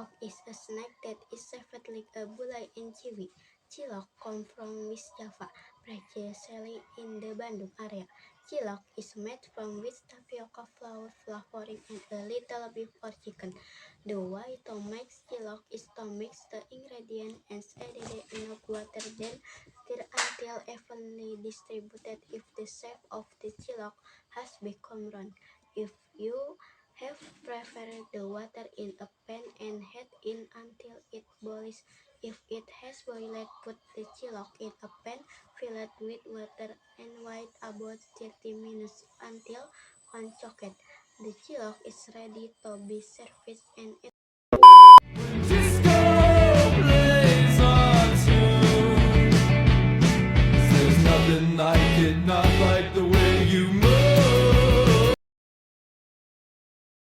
Cilok is a snack that is served like a gulai and chewy. Cilok comes from West Java, precisely in the Bandung area. Cilok is made from wheat tapioca flour, flavoring, and a little beef or chicken. The way to make cilok is to mix the ingredients and add enough water, then stir until evenly distributed. If the shape of the cilok has become round, if you have prepared the water in a pan and heat in until it boils. If it has boiled, put the cilok in a pan, fill it with water, and wait about 30 minutes until uncooked. The cilok is ready to be served and